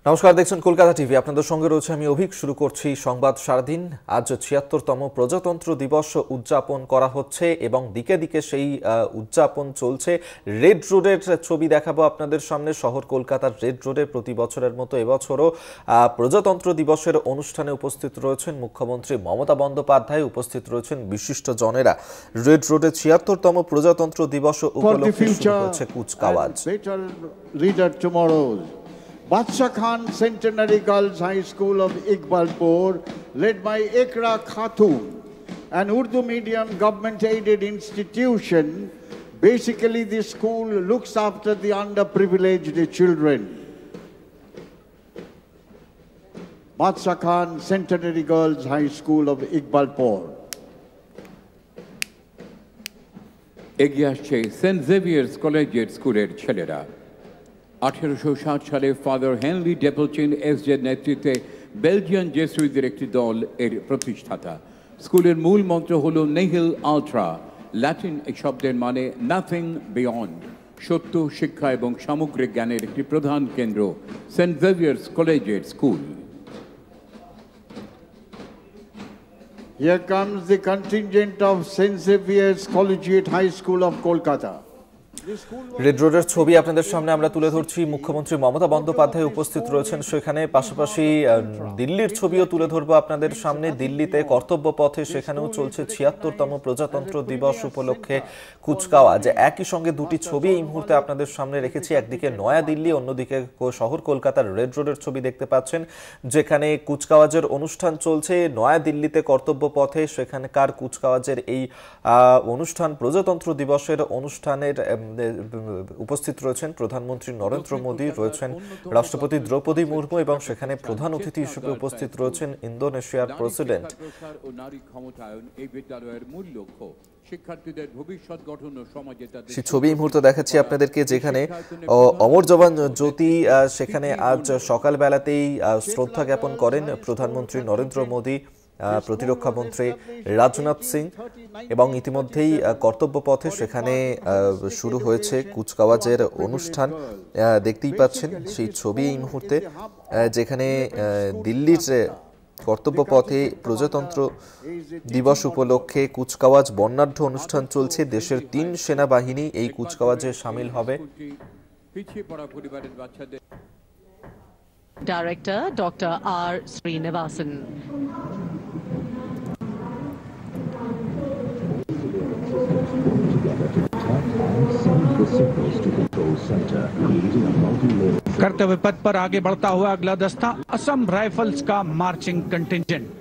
নমস্কার, দেখছেন কলকাতা টিভি। আপনাদের সঙ্গে রয়েছে আমি অভিক। শুরু করছি সংবাদ সারাদিন। আজ ৭৬তম প্রজাতন্ত্র দিবস উদযাপন করা হচ্ছে এবং দিকে দিকে সেই উদযাপন চলছে। রেড রোডের ছবি দেখাবো আপনাদের সামনে। শহর কলকাতার রেড রোডে প্রতি বছরের মতো এবছরও প্রজাতন্ত্র দিবসের অনুষ্ঠানে উপস্থিত রয়েছেন মুখ্যমন্ত্রী মমতা বন্দ্যোপাধ্যায়, উপস্থিত রয়েছেন বিশিষ্ট জনেরা। রেড রোডে ৭৬তম প্রজাতন্ত্র দিবস উপলক্ষে শুরু হয়েছে কুচকাওয়াজ। Badshah Khan Centenary Girls High School of Iqbalpur, led by Ikra Khatun, an Urdu medium government-aided institution. Basically, this school looks after the underprivileged children. Badshah Khan Centenary Girls High School of Iqbalpur. এগিয়ে আসছে Saint Xavier's collegiate স্কুলের ছেলেরা। 1860 সালে father Henry ডেপলচিন এসজের নেতৃত্বে Belgian জেসুইটদের একটি দল এর প্রতিষ্ঠাতা। স্কুলের মূল মন্ত্র হল নেহিল আলট্রা। ল্যাটিন এই শব্দের মানে নাথিং বিয়ন্ড। সত্য, শিক্ষা এবং সামগ্রিক জ্ঞানের একটি প্রধান কেন্দ্র saint Xavier's collegiate school. Here comes the contingent of St. Xavier's Collegiate High School of Kolkata. Red রোডের ছবি আপনাদের সামনে আমরা তুলে ধরছি। মুখ্যমন্ত্রী মমতা বন্দ্যোপাধ্যায় উপস্থিত রয়েছেন সেখানে। পাশাপাশি দিল্লির ছবিও তুলে ধরবো আপনাদের সামনে। দিল্লিতে কর্তব্য পথে সেখানেও চলছে ৭৬তম প্রজাতন্ত্র দিবস উপলক্ষে কুচকাওয়াজ। একই সঙ্গে দুটি ছবি এই মুহূর্তে আপনাদের সামনে রেখেছি। একদিকে নয়া দিল্লি, অন্যদিকে শহর কলকাতার রেড রোডের ছবি দেখতে পাচ্ছেন, যেখানে কুচকাওয়াজের অনুষ্ঠান চলছে। নয়া দিল্লিতে কর্তব্য পথে সেখানকার কুচকাওয়াজের এই অনুষ্ঠান, প্রজাতন্ত্র দিবসের অনুষ্ঠানের উপস্থিত রয়েছেন প্রধানমন্ত্রী নরেন্দ্র মোদী, রয়েছেন রাষ্ট্রপতি দ্রৌপদী মুর্মু এবং সেখানে প্রধান অতিথি হিসেবে উপস্থিত রয়েছেন ইন্দোনেশিয়ার প্রেসিডেন্ট। সেই ছবি এই মুহূর্তে দেখাচ্ছি আপনাদেরকে, যেখানে অমর জওয়ান জ্যোতি সেখানে আজ সকালবেলাতেই শ্রদ্ধা জ্ঞাপন করেন প্রধানমন্ত্রী নরেন্দ্র মোদী, প্রতিরক্ষা মন্ত্রী রাজনাথ সিং এবং ইতিমধ্যেই কর্তব্য পথে সেখানে শুরু হয়েছে কুচকাওয়াজের অনুষ্ঠান। দেখতেই পাচ্ছেন সেই ছবি এই মুহূর্তে, যেখানে দিল্লির কর্তব্য পথে প্রজাতন্ত্র দিবস উপলক্ষে কুচকাওয়াজ বর্ণাঢ্য অনুষ্ঠান চলছে। দেশের ৩ সেনাবাহিনী এই কুচকাওয়াজে সামিল হবে। Director Dr. R. Srinivasan. कर्तव्य पथ पर आगे बढ़ता हुआ अगला दस्ता असम राइफल्स का मार्चिंग कंटिंजेंट।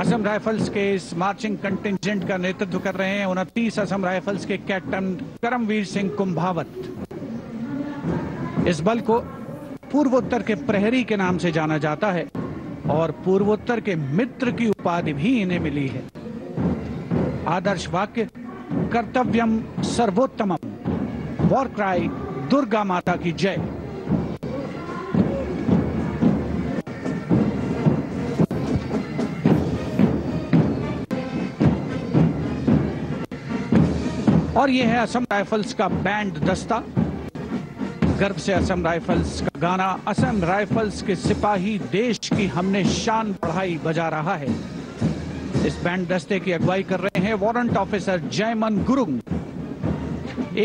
असम राइफल्स के इस मार्चिंग कंटिंजेंट का नेतृत्व कर रहे हैं 29 असम राइफल्स के कैप्टन करमवीर सिंह कुंभावत। इस बल को पूर्वोत्तर के प्रहरी के नाम से जाना जाता है और पूर्वोत्तर के मित्र की उपाधि भी इन्हें मिली है। आदर्श वाक्य कर्तव्यम सर्वोत्तमम, वॉर क्राई दुर्गा माता की जय। और ये है असम राइफल्स का बैंड दस्ता। गर्व से असम राइफल्स का गाना असम राइफल्स के सिपाही देश की हमने शान बढ़ाई बजा रहा है। इस बैंड दस्ते की अगुवाई कर रहे हैं वारंट ऑफिसर जयमन गुरुंग।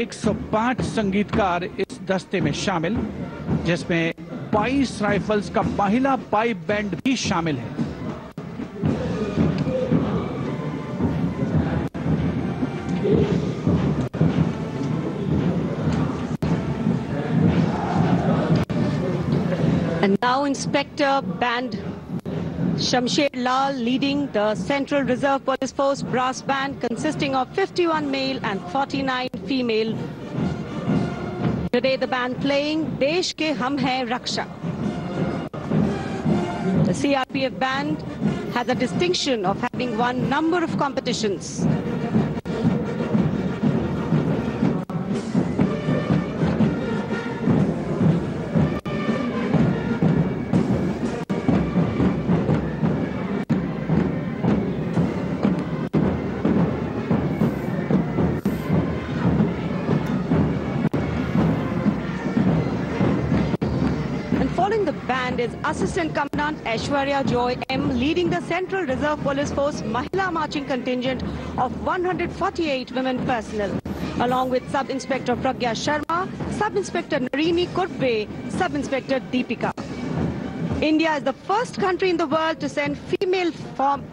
105 संगीतकार इस दस्ते में शामिल, जिसमें 22 राइफल्स का महिला पाइप बैंड भी शामिल है। And now Inspector Band Shamsher Lal leading the Central Reserve Police Force brass band consisting of 51 male and 49 female. Today the band playing Desh Ke Hum Hai Raksha. The CRPF band has the distinction of having won number of competitions. band is Assistant Commandant Aishwarya Joy M, leading the Central Reserve Police Force Mahila Marching Contingent of 148 women personnel, along with Sub-Inspector Pragya Sharma, Sub-Inspector Narini Kurve, Sub-Inspector Deepika. India is the first country in the world to send female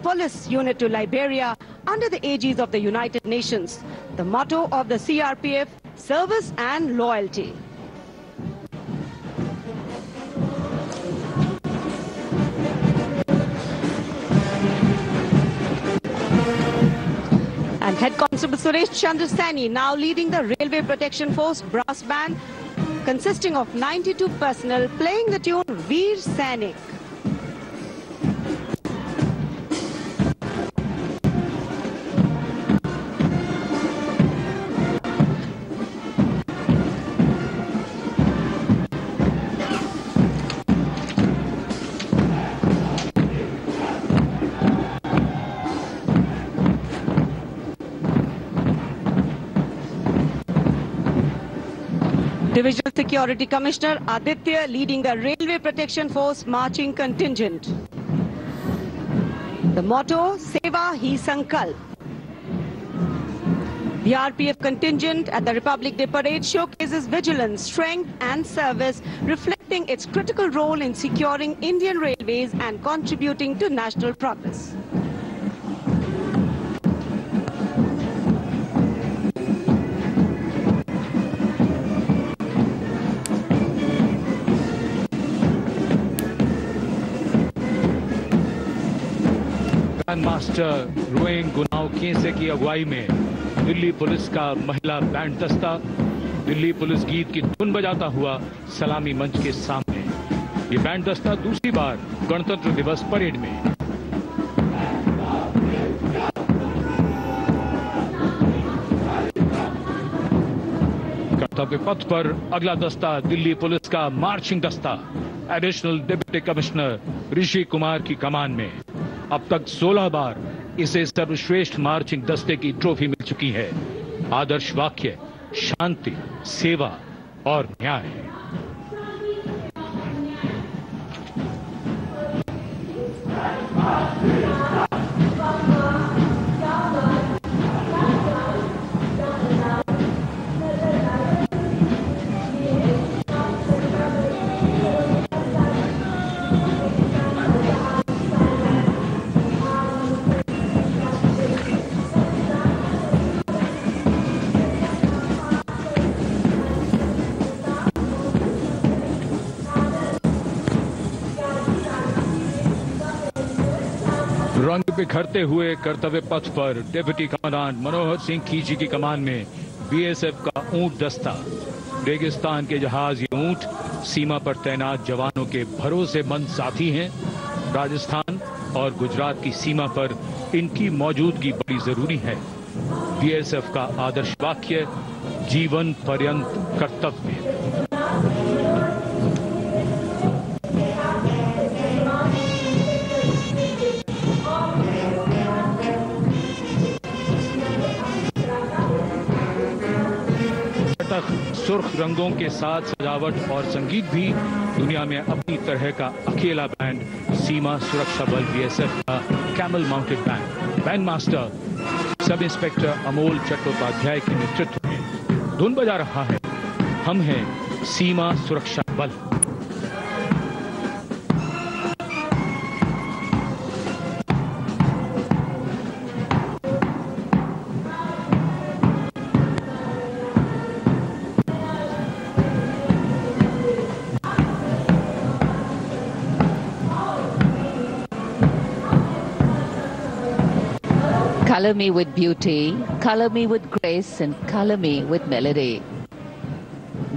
police unit to Liberia under the aegis of the United Nations. The motto of the CRPF, service and loyalty. And Head Constable Suresh Chandra Saini now leading the Railway Protection Force brass band consisting of 92 personnel playing the tune Veer Sainik. Divisional Security Commissioner Aditya leading the Railway Protection Force marching contingent. The motto, Seva Hi Sankalp. The RPF contingent at the Republic Day Parade showcases vigilance, strength and service, reflecting its critical role in securing Indian railways and contributing to national progress. Master रोइंग गुनाव केसे की अगुवाई में Delhi police का महिला band दस्ता Delhi police गीत की धुन बजाता हुआ सलामी मंच के सामने। ये बैंड दस्ता दूसरी बार गणतंत्र दिवस परेड में। कर्तव्य पथ पर अगला दस्ता दिल्ली पुलिस का मार्चिंग दस्ता additional deputy commissioner Rishi Kumar की कमान में। अब तक 16 बार इसे सर्वश्रेष्ठ मार्चिंग दस्ते की ट्रॉफी मिल चुकी है। आदर्श वाक्य शांति, सेवा और न्याय। रंग बिखरते हुए कर्तव्य पथ पर डिप्टी कमांडेंट मनोहर सिंह खींची की कमान में बीएसएफ का ऊंट दस्ता। रेगिस्तान के जहाज ये ऊंट सीमा पर तैनात जवानों के भरोसेमंद साथी हैं। राजस्थान और गुजरात की सीमा पर इनकी मौजूदगी बड़ी जरूरी है। बीएसएफ का आदर्श वाक्य जीवन पर्यंत कर्तव्य। सुर्ख रंगों के साथ सजावट और संगीत भी दुनिया में अपनी तरह का अकेला बैंड सीमा सुरक्षा बल बीएसएफ का camel mounted band. Band master sub inspector Amol Chattopadhyay के नेतृत्व में धुन बजा रहा है। हम हैं सीमा सुरक्षा बल। Color me with beauty, color me with grace, and color me with melody.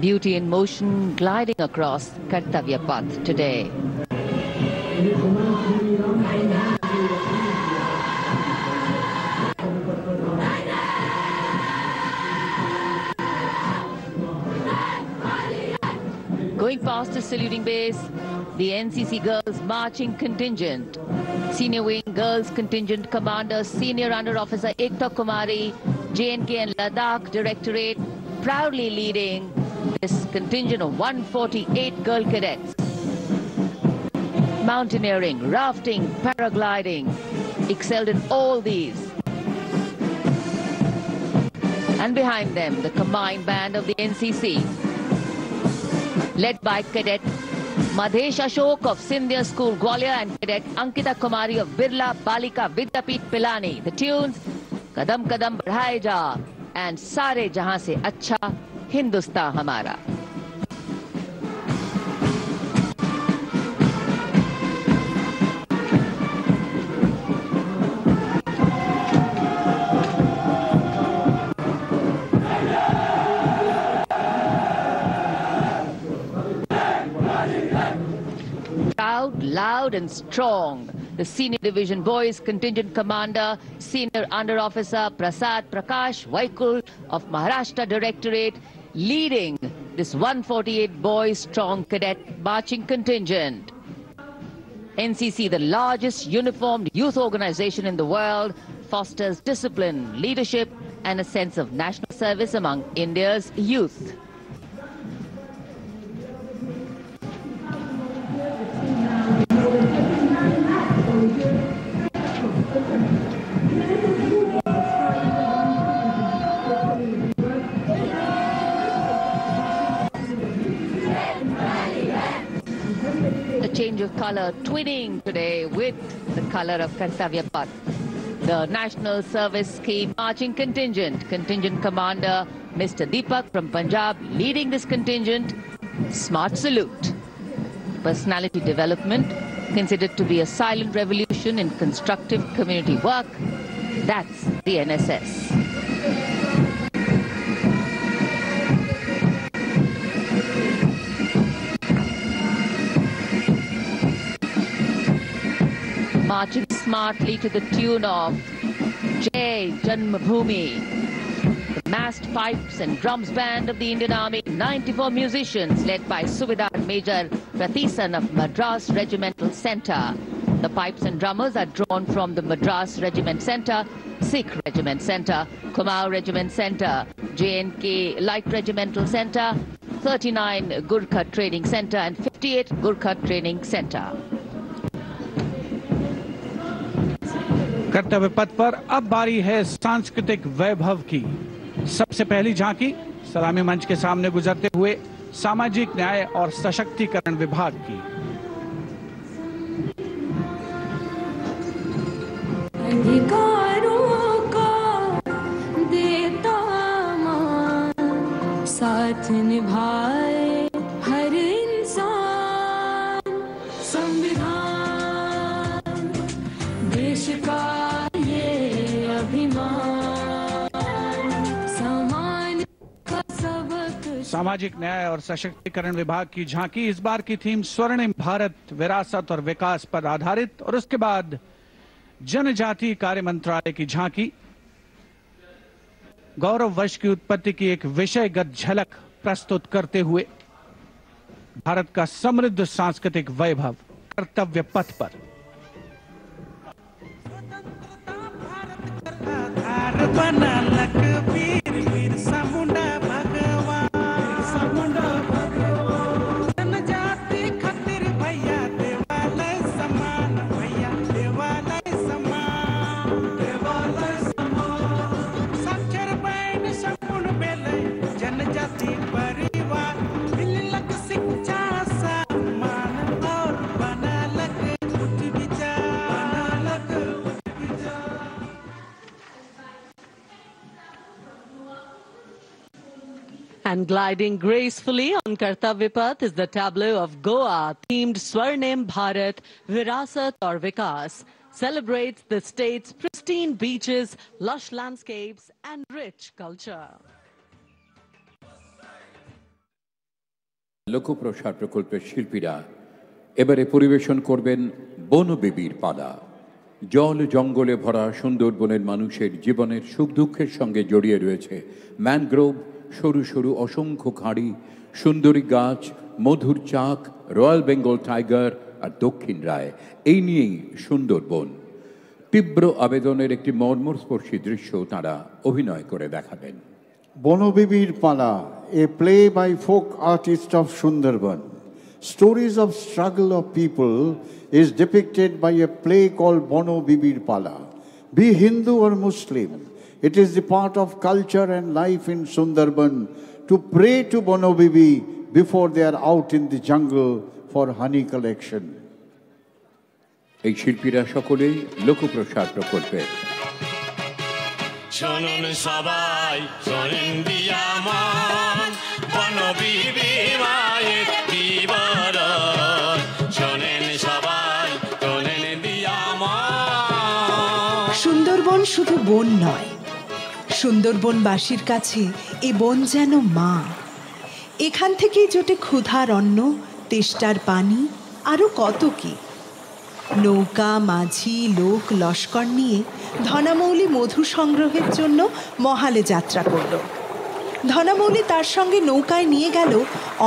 Beauty in motion gliding across Kartavya Path today. Going past the saluting base, the NCC Girls Marching Contingent. Senior Wing Girls Contingent Commander, Senior Under Officer Ekta Kumari, J&K and Ladakh Directorate, proudly leading this contingent of 148 girl cadets. mountaineering, rafting, paragliding, excelled in all these. And behind them, the combined band of the NCC, led by Cadet Madhesh Ashok of Sindhya School, Gwalior, and Cadet Ankita Kumari of Birla Balika Vidyapith Pilani. The tunes, Kadam Kadam Badhaye Ja, and Sare Jahan Se Acha Hindustan Hamara. Proud, loud and strong, the Senior Division Boys Contingent Commander, Senior Under Officer Prasad Prakash Vaikul of Maharashtra Directorate, leading this 148 boys strong cadet marching contingent. NCC, the largest uniformed youth organization in the world, fosters discipline, leadership and a sense of national service among India's youth. A change of color twinning today with the color of Kartavya Path. The National Service Scheme Marching Contingent, Contingent Commander Mr. Deepak from Punjab leading this contingent. Smart salute. Personality development considered to be a silent revolution in constructive community work. That's the NSS. Marching smartly to the tune of Jai Janmabhoomi. The massed pipes and drums band of the Indian Army, 94 musicians led by Subedar Major Prathisan of Madras Regimental Centre. The pipes and drummers are drawn from the Madras Regiment Centre, Sikh Regiment Centre, Kumaon Regiment Centre, JNK Light Regimental Centre, 39 Gurkha Training Centre and 58 Gurkha Training Centre. कर्तव्य पथ पर अब बारी है सांस्कृतिक वैभव की। सबसे पहली झांकी सलामी मंच के सामने गुजरते हुए सामाजिक न्याय और सशक्तिकरण विभाग की। अधिकारों का देता मान, साथ निभाए हर इंसान। संविधान देश का ये अभिमान, समान का सबक। सामाजिक न्याय और सशक्तिकरण विभाग की झांकी। इस बार की थीम स्वर्णिम भारत, विरासत और विकास पर आधारित। और उसके बाद जनजातीय कार्य मंत्रालय की झांकी गौरव वर्ष की उत्पत्ति की एक विषयगत झलक प्रस्तुत करते हुए भारत का समृद्ध सांस्कृतिक वैभव कर्तव्य पथ पर। And gliding gracefully on Kartavya Path is the tableau of Goa, themed Swarnim Bharat, Virasat or Vikas, celebrates the state's pristine beaches, lush landscapes and rich culture. লোকপ্রসার প্রকল্পের শিল্পীরা এবারে পরিবেশন করবেন বনবিবির পালা। জল জঙ্গলে ভরা সুন্দরবনের মানুষের জীবনের সুখ দুঃখের সঙ্গে জড়িয়ে রয়েছে ম্যানগ্রোভ, সরু সরু অসংখ্য খাঁড়ি, সুন্দরী গাছ, মধুর চাক, রয়্যাল বেঙ্গল টাইগার আর দক্ষিণ রায়, এই নিয়েই সুন্দরবন। তীব্র আবেদনের একটি মর্মস্পর্শী দৃশ্য তাঁরা অভিনয় করে দেখাবেন। বনবিবির পালা, a play by folk artist of Sundarban, stories of struggle of people is depicted by a play called Bono Bibir Pala. Be Hindu or Muslim, it is the part of culture and life in Sundarban to pray to Bono Bibi before they are out in the jungle for honey collection. এই শিল্পীরা সকলেই লোকপ্রসার প্রকল্পে শুনুন সবাই শোনেন দিয়ামন বনবিবি মায়ের বিবরণ শোনেন সবাই শোনেন দিয়ামন। সুন্দরবন শুধু বন নয়, সুন্দরবনবাসীর কাছে এ বন যেন মা। এখান থেকেই জোটে ক্ষুধার অন্ন, তেষ্টার পানি, আরো কত কি। নৌকা, মাঝি, লোক, লস্কর নিয়ে ধনামৌলি মধু সংগ্রহের জন্য মহালে যাত্রা করল। ধনামৌলি তার সঙ্গে নৌকায় নিয়ে গেল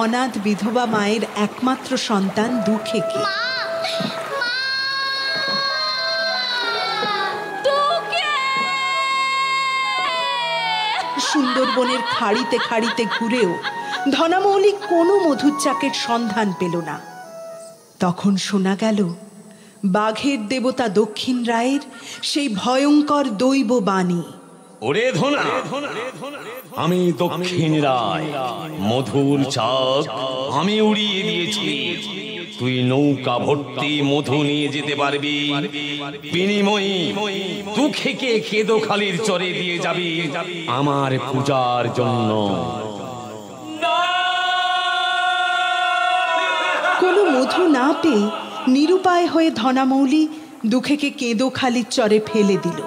অনাথ বিধবা মায়ের একমাত্র সন্তান দুঃখেকে। সুন্দরবনের খাড়িতে খাড়িতে ঘুরেও ধনামৌলি কোনো মধুর চাকের সন্ধান পেল না। তখন শোনা গেল বাঘের দেবতা দক্ষিণ রায়ের সেই ভয়ঙ্কর দৈব বাণী। ওরে ধনা, আমি দক্ষিণ রায়, মধুর চাক আমি উড়িয়ে দিয়েছি। তুই নৌকা ভর্তি মধু নিয়ে যেতে পারবি, বিনিময়ে দুঃখেকে কেদোখালির চরে দিয়ে যাবি আমার পূজার জন্য। কোনো মধু না পেয়ে নিরুপায় হয়ে ধনামৌলি দুঃখেকে কেঁদোখালির চরে ফেলে দিল।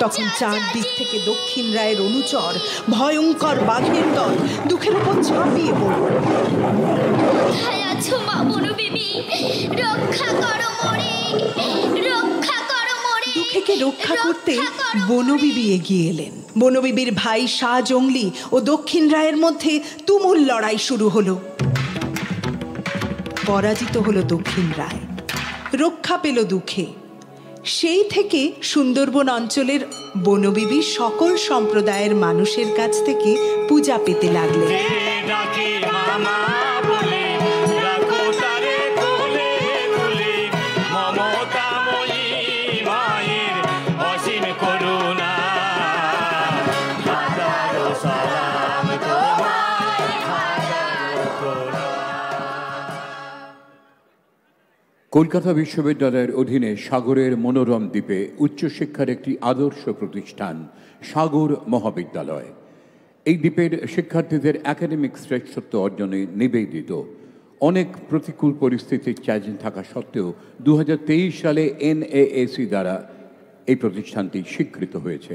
তখন চারদিক থেকে দক্ষিণ রায়ের অনুচর ভয়ঙ্কর বাঘের দল দুঃখের উপর ঝাঁপিয়ে পড়ল। দুঃখেকে রক্ষা করতে বনবিবি এগিয়ে এলেন। বনবিবির ভাই শাহ জংলি ও দক্ষিণ রায়ের মধ্যে তুমুল লড়াই শুরু হলো। পরাজিত হলো দক্ষিণ রায়, রক্ষা পেল দুঃখে। সেই থেকে সুন্দরবন অঞ্চলের বনবিবি সকল সম্প্রদায়ের মানুষের কাছ থেকে পূজা পেতে লাগলেন। কলকাতা বিশ্ববিদ্যালয়ের অধীনে সাগরের মনোরম দ্বীপে উচ্চশিক্ষার একটি আদর্শ প্রতিষ্ঠান সাগর মহাবিদ্যালয়। এই দ্বীপের শিক্ষার্থীদের একাডেমিক শ্রেষ্ঠত্ব অর্জনে নিবেদিত। অনেক প্রতিকূল পরিস্থিতির চ্যালেঞ্জ থাকা সত্ত্বেও 2023 সালে NAAC দ্বারা এই প্রতিষ্ঠানটি স্বীকৃত হয়েছে।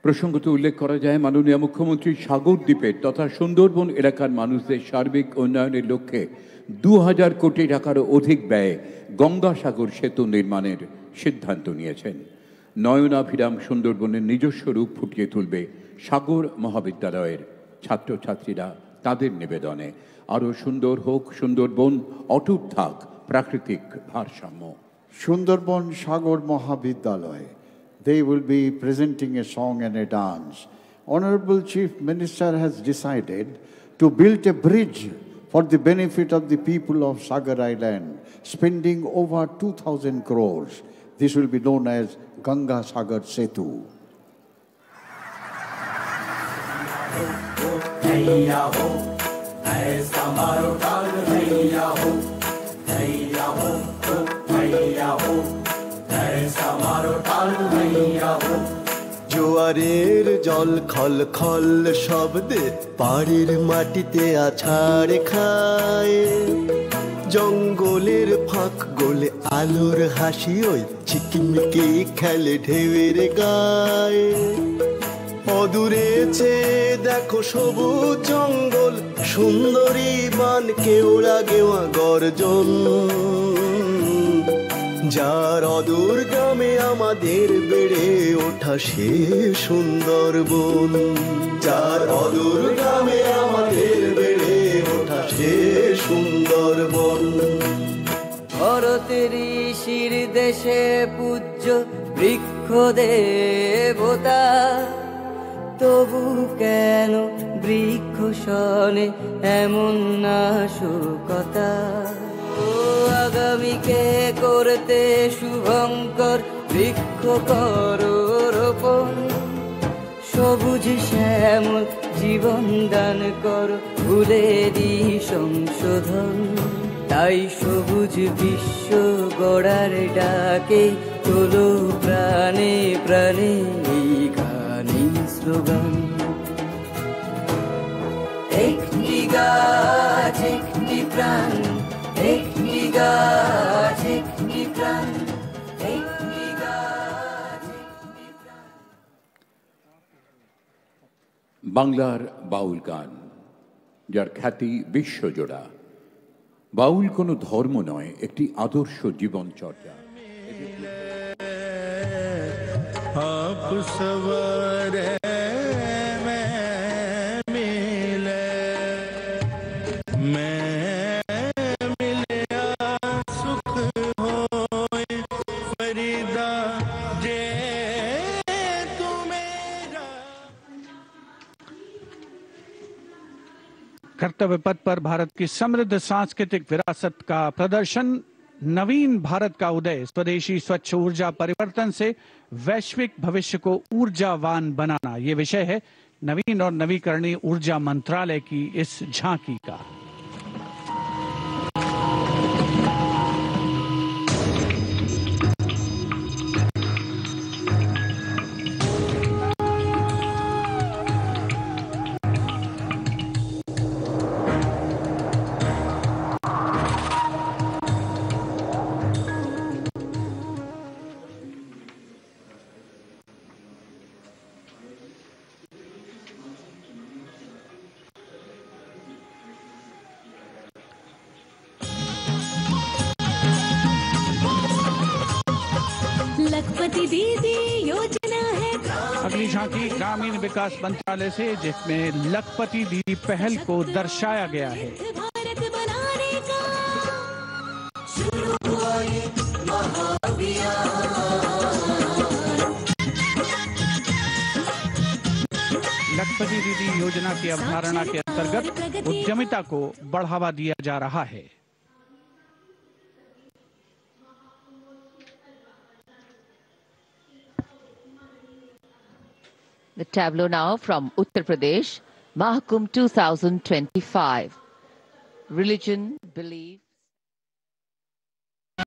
প্রসঙ্গত উল্লেখ করা যায়, মাননীয় মুখ্যমন্ত্রী সাগর দ্বীপের তথা সুন্দরবন এলাকার মানুষদের সার্বিক উন্নয়নের লক্ষ্যে 2000 কোটি টাকারও অধিক ব্যয়ে গঙ্গাসাগর সেতু নির্মাণের সিদ্ধান্ত নিয়েছেন। নয়নাভিরাম সুন্দরবনের নিজস্ব রূপ ফুটিয়ে তুলবে সাগর মহাবিদ্যালয়ের ছাত্রছাত্রীরা তাদের নিবেদনে। আরও সুন্দর হোক সুন্দরবন, অটুট থাক প্রাকৃতিক ভারসাম্য। Sundarban Sagar Mahavidyalaya, they will be presenting a song and a dance. Honorable Chief Minister has decided to build a bridge for the benefit of the people of Sagar Island, spending over 2,000 crores. This will be known as Ganga Sagar Setu. জোয়ারের জল খল খল শব্দে পাড়ের মাটিতে আছাড় খায়, জঙ্গলের ফাঁক গোলে আলোর হাসি ওই ঝিকিমিকি খেলে ঢেউয়ের গায়ে। অদূরে চেয়ে দেখো সবুজ জঙ্গল, সুন্দরী বান কেওড়া গেওয়া গর্জন, যার অদূর গ্রামে আমাদের বেড়ে ওঠা সে সুন্দরবন, যার অদূর গ্রামে আমাদের বেড়ে ওঠা সে সুন্দরবন। ভারতের ঋষির দেশে পূজ্য বৃক্ষ দেবতা, তবু কেন বৃক্ষ শনে এমন নাশকতা? ও আগামীকে করতে শুভঙ্কর বৃক্ষ করো রোপণ, সবুজ শ্যামল জীবন দান কর ভুলেরই সংশোধন। তাই সবুজ বিশ্ব গড়ার ডাকে তোলো প্রাণে প্রাণে এই গানে স্লোগান। একটি গাছ একটি প্রাণ, একটি গাছ একটি প্রাণ, একটি গাছ একটি প্রাণ। বাংলার বাউল গান, যার খ্যাতি বিশ্বজোড়া। বাউল কোনো ধর্ম নয়, একটি আদর্শ জীবনচর্যা। आप सवारे कर्तव्य पथ पर भारत की समृद्ध सांस्कृतिक विरासत का प्रदर्शन, नवीन भारत का उदय, स्वदेशी स्वच्छ ऊर्जा परिवर्तन से वैश्विक भविष्य को ऊर्जावान बनाना, ये विषय है नवीन और नवीकरणीय ऊर्जा मंत्रालय की इस झांकी का। लखपति दीदी योजना है। अगली झांकी ग्रामीण विकास मंत्रालय से, जिसमें लखपति दीदी पहल को दर्शाया गया है। भारत बनाने का शुरू हुआ ये महाअभियान। लखपति दीदी योजना की अवधारणा के अंतर्गत उद्यमिता को बढ़ावा दिया जा रहा है। The tableau now from Uttar Pradesh, Mahakumbh 2025. Religion, belief,